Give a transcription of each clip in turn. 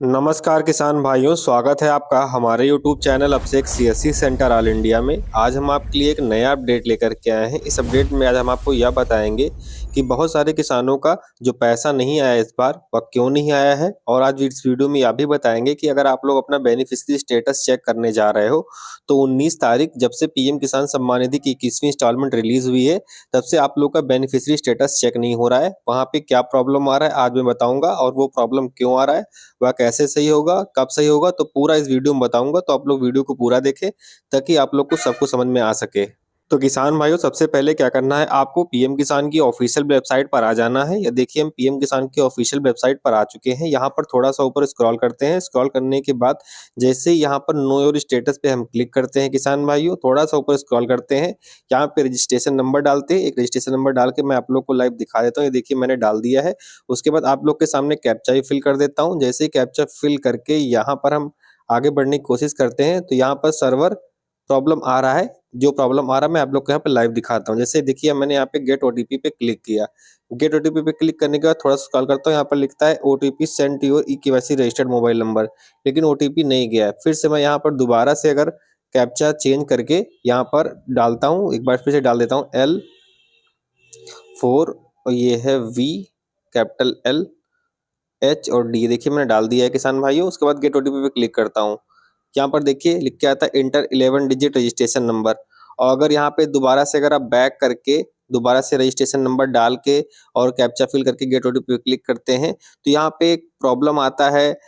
नमस्कार किसान भाइयों, स्वागत है आपका हमारे यूट्यूब चैनल अभिषेक सीएससी सेंटर ऑल इंडिया में। आज हम आपके लिए एक नया अपडेट लेकर के आए हैं। इस अपडेट में आज हम आपको यह बताएंगे कि बहुत सारे किसानों का जो पैसा नहीं आया इस बार वह क्यों नहीं आया है। और आज इस वीडियो में यह भी बताएंगे कि अगर आप लोग अपना बेनिफिशियरी स्टेटस चेक करने जा रहे हो तो 19 तारीख जब से पीएम किसान सम्मान निधि की 21वीं इंस्टॉलमेंट रिलीज हुई है तब से आप लोग का बेनिफिशियरी स्टेटस चेक नहीं हो रहा है। वहाँ पे क्या प्रॉब्लम आ रहा है आज मैं बताऊंगा, और वो प्रॉब्लम क्यों आ रहा है, वह कैसे सही होगा, कब सही होगा, तो पूरा इस वीडियो में बताऊंगा। तो आप लोग वीडियो को पूरा देखें ताकि आप लोग को सब कुछ समझ में आ सके। तो किसान भाइयों, सबसे पहले क्या करना है, आपको पीएम किसान की ऑफिशियल वेबसाइट पर आ जाना है। या देखिए, हम पीएम किसान की ऑफिशियल वेबसाइट पर आ चुके हैं। यहाँ पर थोड़ा सा ऊपर स्क्रॉल करते हैं। स्क्रॉल करने के बाद जैसे ही यहाँ पर नो योर स्टेटस पे हम क्लिक करते हैं किसान भाइयों, थोड़ा सा ऊपर स्क्रॉल करते हैं। यहाँ पे रजिस्ट्रेशन नंबर डालते हैं। एक रजिस्ट्रेशन नंबर डाल के मैं आप लोग को लाइव दिखा देता हूँ। ये देखिए, मैंने डाल दिया है। उसके बाद आप लोग के सामने कैप्चा ही फिल कर देता हूँ। जैसे ही कैप्चा फिल करके यहाँ पर हम आगे बढ़ने की कोशिश करते हैं तो यहाँ पर सर्वर प्रॉब्लम आ रहा है। जो प्रॉब्लम आ रहा है मैं आप लोग को यहाँ पे लाइव दिखाता हूँ। जैसे देखिए, मैंने यहाँ पे गेट ओटीपी पे क्लिक किया। गेट ओटीपी पे क्लिक करने के बाद थोड़ा सा स्क्रॉल करता हूँ। यहाँ पर लिखता है OTP send to your e KYC registered mobile number, लेकिन ओटीपी नहीं गया है। फिर से मैं यहाँ पर दोबारा से अगर कैप्चा चेंज करके यहाँ पर डालता हूँ, एक बार फिर से डाल देता हूँ L4 और ये है V, कैपिटल LH और D। देखिए, मैंने डाल दिया है किसान भाइयों। उसके बाद गेट ओटीपी पे क्लिक करता हूँ। यहाँ पर देखिए लिख के आता है इंटर 11 डिजिट रजिस्ट्रेशन नंबर। और अगर यहाँ पे दोबारा से अगर आप बैक करके दोबारा से रजिस्ट्रेशन नंबर डाल के और कैप्चा फिल करके गेट ओटीपी पे क्लिक करते हैं तो यहाँ पे एक प्रॉब्लम आता है।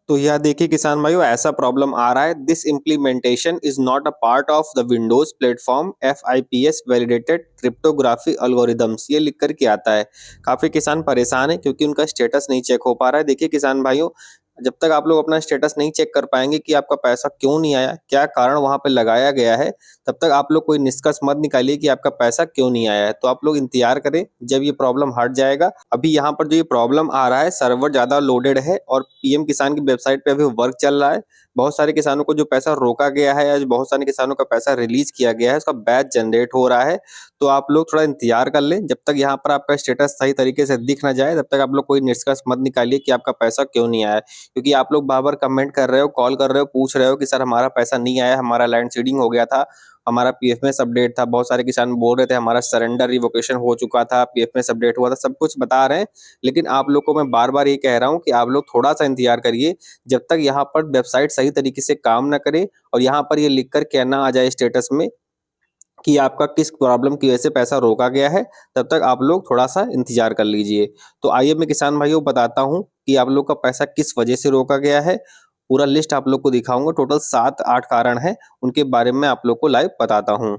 तो यह देखिए किसान भाइयों, ऐसा प्रॉब्लम आ रहा है, this implementation is not a part of the Windows platform FIPS validated cryptography algorithms, ये लिख कर के आता है। काफी किसान परेशान है क्योंकि उनका स्टेटस नहीं चेक हो पा रहा है। देखिए किसान भाइयों, जब तक आप लोग अपना स्टेटस नहीं चेक कर पाएंगे कि आपका पैसा क्यों नहीं आया, क्या कारण वहां पे लगाया गया है, तब तक आप लोग कोई निष्कर्ष मत निकालिए कि आपका पैसा क्यों नहीं आया है। तो आप लोग इंतजार करें, जब ये प्रॉब्लम हट जाएगा। अभी यहाँ पर जो ये प्रॉब्लम आ रहा है, सर्वर ज्यादा लोडेड है और पीएम किसान की वेबसाइट पे अभी वर्क चल रहा है। बहुत सारे किसानों को जो पैसा रोका गया है, आज बहुत सारे किसानों का पैसा रिलीज किया गया है, उसका बैच जनरेट हो रहा है। तो आप लोग थोड़ा इंतजार कर लें। जब तक यहाँ पर आपका स्टेटस सही तरीके से दिख ना जाए तब तक आप लोग कोई निष्कर्ष मत निकालिए कि आपका पैसा क्यों नहीं आया है। क्योंकि आप लोग बार बार कमेंट कर रहे हो, कॉल कर रहे हो, पूछ रहे हो कि सर हमारा पैसा नहीं आया, हमारा लैंड सीडिंग हो गया था, हमारा पीएफएमएस अपडेट था। बहुत सारे किसान बोल रहे थे हमारा सरेंडर रिवोकेशन हो चुका था, पीएफएमएस अपडेट हुआ था, सब कुछ बता रहे हैं। लेकिन आप लोग को मैं बार बार ये कह रहा हूँ कि आप लोग थोड़ा सा इंतजार करिए। जब तक यहाँ पर वेबसाइट सही तरीके से काम ना करे और यहाँ पर ये लिख कर के ना आ जाए स्टेटस में कि आपका किस प्रॉब्लम की वजह से पैसा रोका गया है, तब तक आप लोग थोड़ा सा इंतजार कर लीजिए। तो आइए मैं किसान भाइयों बताता हूँ कि आप लोग का पैसा किस वजह से रोका गया है। पूरा लिस्ट आप लोग को दिखाऊंगा। टोटल 7-8 कारण है, उनके बारे में आप लोग को लाइव बताता हूँ।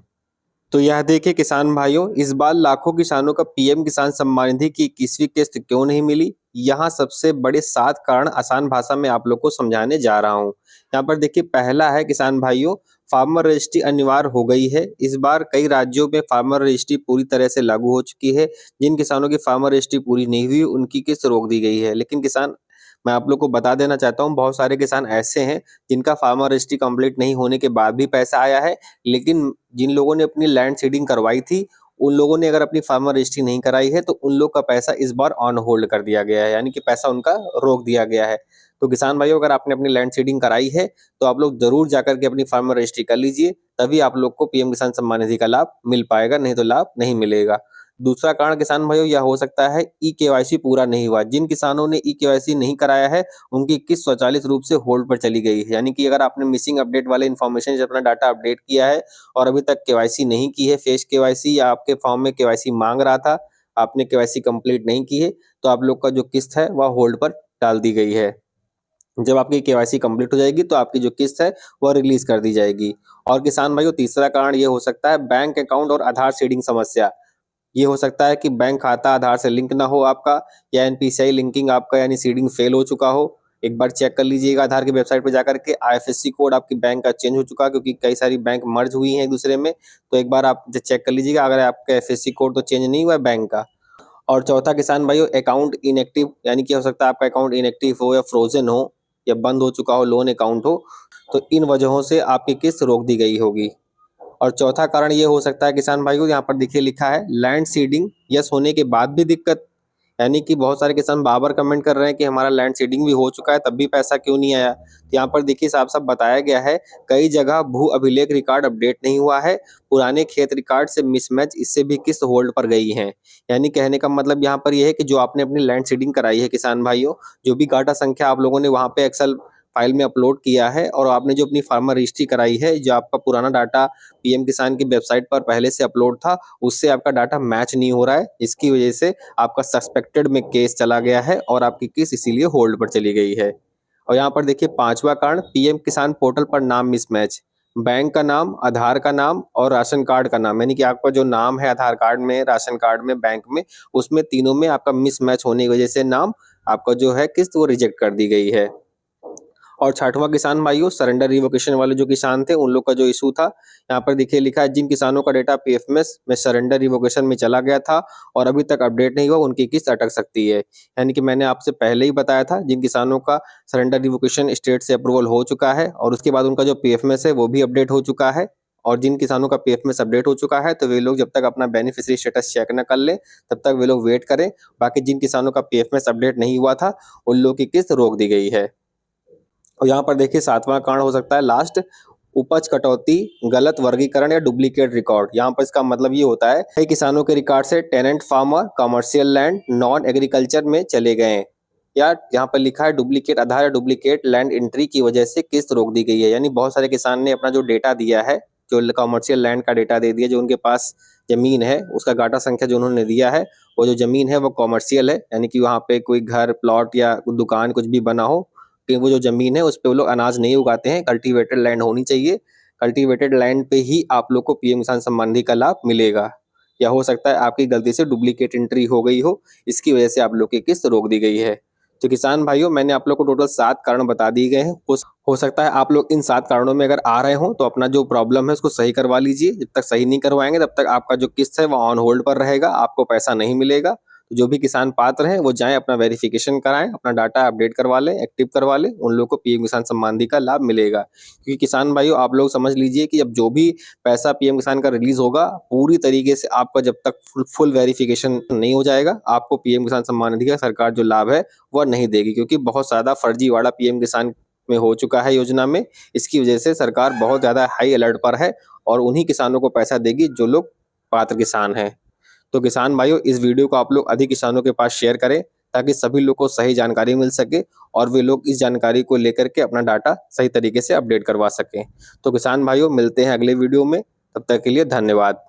तो यह देखिए किसान भाइयों, इस बार लाखों किसानों का पीएम किसान सम्मान निधि की 21वीं किस्त क्यों नहीं मिली। यहाँ सबसे बड़े 7 कारण आसान भाषा में आप लोग को समझाने जा रहा हूँ। यहाँ पर देखिए, पहला है किसान भाइयों, फार्मर रजिस्ट्री अनिवार्य हो गई है। इस बार कई राज्यों में फार्मर रजिस्ट्री पूरी तरह से लागू हो चुकी है। जिन किसानों की फार्मर रजिस्ट्री पूरी नहीं हुई उनकी किस्त रोक दी गई है। लेकिन किसान, मैं आप लोग को बता देना चाहता हूँ, बहुत सारे किसान ऐसे हैं जिनका फार्मर रजिस्ट्री कंप्लीट नहीं होने के बाद भी पैसा आया है। लेकिन जिन लोगों ने अपनी लैंड सीडिंग करवाई थी, उन लोगों ने अगर अपनी फार्मर रजिस्ट्री नहीं कराई है तो उन लोग का पैसा इस बार ऑन होल्ड कर दिया गया है, यानी कि पैसा उनका रोक दिया गया है। तो किसान भाइयों, अगर आपने अपनी लैंड सीडिंग कराई है तो आप लोग जरूर जाकर के अपनी फार्मर रजिस्ट्री कर लीजिए, तभी आप लोग को पीएम किसान सम्मान निधि का लाभ मिल पाएगा, नहीं तो लाभ नहीं मिलेगा। दूसरा कारण किसान भाइयों यह हो सकता है, ई केवाईसी पूरा नहीं हुआ। जिन किसानों ने ई केवाईसी नहीं कराया है उनकी किस्त स्वचालित रूप से होल्ड पर चली गई है। यानी कि अगर आपने मिसिंग अपडेट वाले इन्फॉर्मेशन से अपना डाटा अपडेट किया है और अभी तक केवाईसी नहीं की है, फेस केवाईसी, या आपके फॉर्म में केवाईसी मांग रहा था, आपने केवाईसी कंप्लीट नहीं की है, तो आप लोग का जो किस्त है वह होल्ड पर डाल दी गई है। जब आपकी केवाईसी कंप्लीट हो जाएगी तो आपकी जो किस्त है वह रिलीज कर दी जाएगी। और किसान भाइयों, तीसरा कारण ये हो सकता है, बैंक अकाउंट और आधार सीडिंग समस्या। ये हो सकता है कि बैंक खाता आधार से लिंक ना हो आपका, या एनपीसीआई लिंकिंग आपका यानी सीडिंग फेल हो चुका हो। एक बार चेक कर लीजिएगा आधार की वेबसाइट पर जाकर के, आईएफएससी कोड आपकी बैंक का चेंज हो चुका है, क्योंकि कई सारी बैंक मर्ज हुई हैं एक दूसरे में। तो एक बार आप चेक कर लीजिएगा अगर आपका एफएससी कोड तो चेंज नहीं हुआ है बैंक का। और चौथा किसान भाइयों, अकाउंट इनएक्टिव, यानी कि हो सकता है आपका अकाउंट इनएक्टिव हो या फ्रोजन हो या बंद हो चुका हो, लोन अकाउंट हो। तो इन वजहों से आपकी किस्त रोक दी गई होगी। और चौथा कारण ये हो सकता है किसान भाइयों, यहाँ पर देखिए लिखा है लैंड सीडिंग यस होने के बाद भी दिक्कत, यानी कि बहुत सारे किसान बार-बार कमेंट कर रहे हैं कि हमारा लैंड सीडिंग भी हो चुका है, तब भी पैसा क्यों नहीं आया। तो यहाँ पर देखिए साफ-साफ बताया गया है, कई जगह भू अभिलेख रिकॉर्ड अपडेट नहीं हुआ है, पुराने खेत रिकॉर्ड से मिसमैच, इससे भी किस्त होल्ड पर गई हैं। यानी कहने का मतलब यहाँ पर ये है कि जो आपने अपनी लैंड सीडिंग कराई है किसान भाइयों, जो भी गाटा संख्या आप लोगों ने वहाँ पे एक्सेल फाइल में अपलोड किया है और आपने जो अपनी फार्मर रजिस्ट्री कराई है, जो आपका पुराना डाटा पीएम किसान की वेबसाइट पर पहले से अपलोड था, उससे आपका डाटा मैच नहीं हो रहा है। इसकी वजह से आपका सस्पेक्टेड में केस चला गया है और आपकी केस इसीलिए होल्ड पर चली गई है। और यहाँ पर देखिए 5वां कारण, पीएम किसान पोर्टल पर नाम मिसमैच। बैंक का नाम, आधार का नाम और राशन कार्ड का नाम, यानी कि आपका जो नाम है आधार कार्ड में, राशन कार्ड में, बैंक में, उसमें तीनों में आपका मिसमैच होने की वजह से नाम आपका जो है किस्त वो रिजेक्ट कर दी गई है। और 6वां किसान भाइयों, सरेंडर रिवोकेशन वाले जो किसान थे उन लोग का जो इशू था, यहाँ पर देखिए लिखा है, जिन किसानों का डेटा पीएफएमएस में सरेंडर रिवोकेशन में चला गया था और अभी तक अपडेट नहीं हुआ, उनकी किस्त अटक सकती है। यानी कि मैंने आपसे पहले ही बताया था, जिन किसानों का सरेंडर रिवोकेशन स्टेट से अप्रूवल हो चुका है और उसके बाद उनका जो पीएफएमएस है वो भी अपडेट हो चुका है, और जिन किसानों का पीएफएमएस अपडेट हो चुका है तो वे लोग जब तक अपना बेनिफिशियरी स्टेटस चेक न कर लें तब तक वे लोग वेट करें। बाकी जिन किसानों का पीएफएमएस अपडेट नहीं हुआ था उन लोगों की किस्त रोक दी गई है। और यहाँ पर देखिए 7वां कारण हो सकता है लास्ट, उपज कटौती, गलत वर्गीकरण या डुप्लीकेट रिकॉर्ड। यहाँ पर इसका मतलब ये होता है कई किसानों के रिकॉर्ड से tenant farmer, commercial land, non agriculture में चले गए हैं, या यहाँ पर लिखा है डुप्लीकेट आधार या डुप्लीकेट लैंड एंट्री की वजह से किस्त रोक दी गई है। यानी बहुत सारे किसान ने अपना जो डेटा दिया है, जो कमर्शियल लैंड का डेटा दे दिया, जो उनके पास जमीन है उसका गाटा संख्या जो उन्होंने दिया है, वो जो जमीन है वो कमर्शियल है, यानी कि वहाँ पे कोई घर, प्लॉट या दुकान कुछ भी बना हो, कि वो जो जमीन है उस पे वो लोग अनाज नहीं उगाते हैं, कल्टीवेटेड लैंड होनी चाहिए। कल्टीवेटेड लैंड पे ही आप लोग को पीएम किसान सम्मान निधि का लाभ मिलेगा। या हो सकता है आपकी गलती से डुप्लीकेट एंट्री हो गई हो, इसकी वजह से आप लोग की किस्त रोक दी गई है। तो किसान भाइयों, मैंने आप लोग को टोटल 7 कारण बता दिए गए हैं। हो सकता है आप लोग इन 7 कारणों में अगर आ रहे हो तो अपना जो प्रॉब्लम है उसको सही करवा लीजिए। जब तक सही नहीं करवाएंगे तब तक आपका जो किस्त है वो ऑन होल्ड पर रहेगा, आपको पैसा नहीं मिलेगा। तो जो भी किसान पात्र हैं वो जाएं, अपना वेरिफिकेशन कराएं, अपना डाटा अपडेट करवा लें, एक्टिव करवा लें, उन लोगों को पीएम किसान सम्मान निधि का लाभ मिलेगा। क्योंकि किसान भाइयों, आप लोग समझ लीजिए कि अब जो भी पैसा पीएम किसान का रिलीज होगा, पूरी तरीके से आपका जब तक फुल वेरिफिकेशन नहीं हो जाएगा, आपको पीएम किसान सम्मान निधि का सरकार जो लाभ है वह नहीं देगी। क्योंकि बहुत ज्यादा फर्जीवाड़ा पीएम किसान में हो चुका है योजना में। इसकी वजह से सरकार बहुत ज्यादा हाई अलर्ट पर है और उन्हीं किसानों को पैसा देगी जो लोग पात्र किसान हैं। तो किसान भाइयों, इस वीडियो को आप लोग अधिक किसानों के पास शेयर करें ताकि सभी लोग को सही जानकारी मिल सके और वे लोग इस जानकारी को लेकर के अपना डाटा सही तरीके से अपडेट करवा सकें। तो किसान भाइयों, मिलते हैं अगले वीडियो में, तब तक के लिए धन्यवाद।